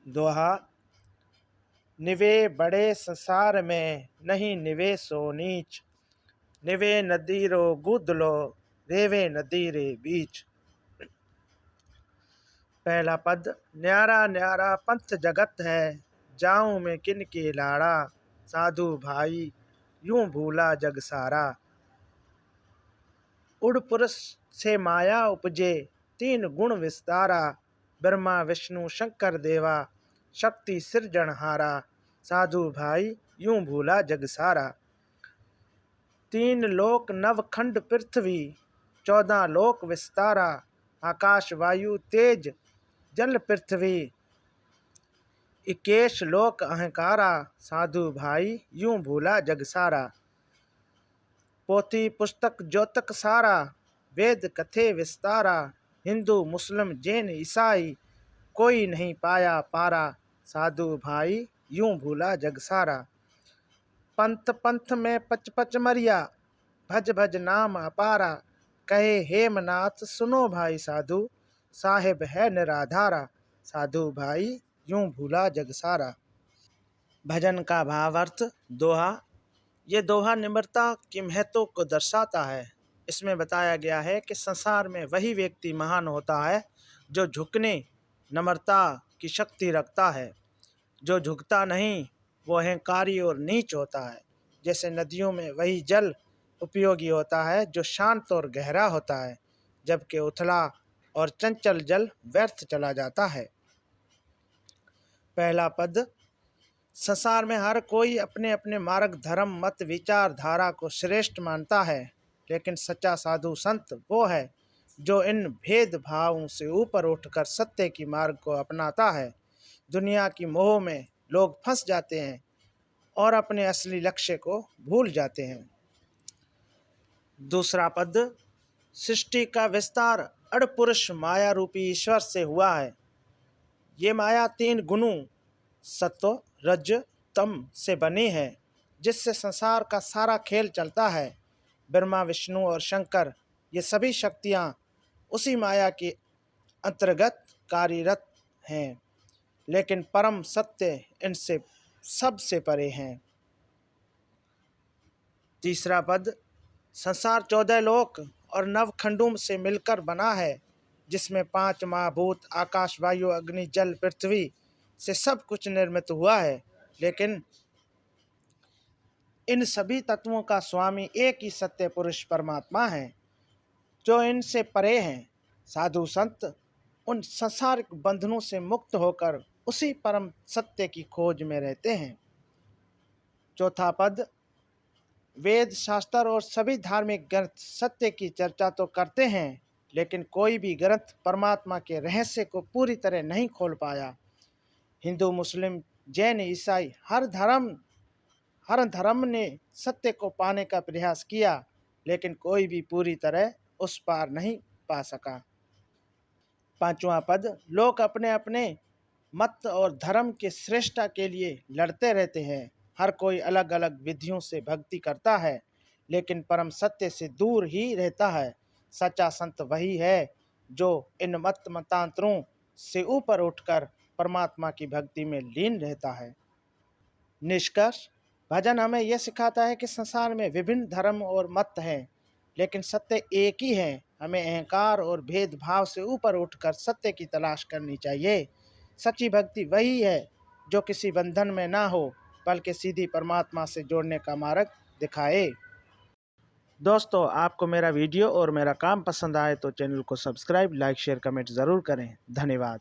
दोहा। निवे बड़े संसार में नहीं निवे सो नीच, निवे नदी रो गुदलो रेवे नदी रे बीच। पहला पद। न्यारा न्यारा पंथ जगत है, जाऊं मैं किन के लाड़ा, साधु भाई यूं भूला जग सारा। उड़ पुरुष से माया उपजे, तीन गुण विस्तारा, ब्रह्मा विष्णु शंकर देवा, शक्ति सृजनहारा, साधु भाई यूं भूला जग सारा। तीन लोक नवखंड पृथ्वी, 14 लोक विस्तारा, आकाश वायु तेज जल पृथ्वी, 21 लोक अहंकारा, साधु भाई यूं भूला जग सारा। पोथी पुस्तक ज्योतक सारा, वेद कथे विस्तारा, हिंदू मुस्लिम जैन ईसाई, कोई नहीं पाया पारा, साधु भाई यूं भूला जग सारा। पंथ पंथ में पच पच मरिया, भज भज नाम अपारा, कहे हेमनाथ सुनो भाई साधु, साहिब है निराधारा, साधु भाई यूं भूला जग सारा। भजन का भावार्थ। दोहा। ये दोहा निम्रता के महत्व को दर्शाता है। इसमें बताया गया है कि संसार में वही व्यक्ति महान होता है जो झुकने नम्रता की शक्ति रखता है। जो झुकता नहीं वो अहंकारी और नीच होता है। जैसे नदियों में वही जल उपयोगी होता है जो शांत और गहरा होता है, जबकि उथला और चंचल जल व्यर्थ चला जाता है। पहला पद। संसार में हर कोई अपने अपने मार्ग धर्म मत विचारधारा को श्रेष्ठ मानता है, लेकिन सच्चा साधु संत वो है जो इन भेदभावों से ऊपर उठकर सत्य की मार्ग को अपनाता है। दुनिया की मोह में लोग फंस जाते हैं और अपने असली लक्ष्य को भूल जाते हैं। दूसरा पद। सृष्टि का विस्तार अड़पुरुष माया रूपी ईश्वर से हुआ है। ये माया 3 गुणों सत्व रज तम से बनी है, जिससे संसार का सारा खेल चलता है। ब्रह्मा विष्णु और शंकर ये सभी शक्तियाँ उसी माया के अंतर्गत कार्यरत हैं, लेकिन परम सत्य इनसे सबसे परे हैं। तीसरा पद। संसार 14 लोक और नवखंडों से मिलकर बना है, जिसमें 5 महाभूत आकाश वायु अग्नि जल पृथ्वी से सब कुछ निर्मित हुआ है, लेकिन इन सभी तत्वों का स्वामी एक ही सत्य पुरुष परमात्मा है, जो इनसे परे हैं। साधु संत उन संसारिक बंधनों से मुक्त होकर उसी परम सत्य की खोज में रहते हैं। चौथा पद। वेद शास्त्र और सभी धार्मिक ग्रंथ सत्य की चर्चा तो करते हैं, लेकिन कोई भी ग्रंथ परमात्मा के रहस्य को पूरी तरह नहीं खोल पाया। हिंदू मुस्लिम जैन ईसाई हर धर्म ने सत्य को पाने का प्रयास किया, लेकिन कोई भी पूरी तरह उस पार नहीं पा सका। पांचवा पद। लोग अपने अपने मत और धर्म के श्रेष्ठता के लिए लड़ते रहते हैं। हर कोई अलग अलग विधियों से भक्ति करता है, लेकिन परम सत्य से दूर ही रहता है। सच्चा संत वही है जो इन मतांतरों से ऊपर उठकर परमात्मा की भक्ति में लीन रहता है। निष्कर्ष। भजन हमें यह सिखाता है कि संसार में विभिन्न धर्म और मत हैं, लेकिन सत्य एक ही है। हमें अहंकार और भेदभाव से ऊपर उठकर सत्य की तलाश करनी चाहिए। सच्ची भक्ति वही है जो किसी बंधन में ना हो, बल्कि सीधी परमात्मा से जोड़ने का मार्ग दिखाए। दोस्तों, आपको मेरा वीडियो और मेरा काम पसंद आए तो चैनल को सब्सक्राइब लाइक शेयर कमेंट ज़रूर करें। धन्यवाद।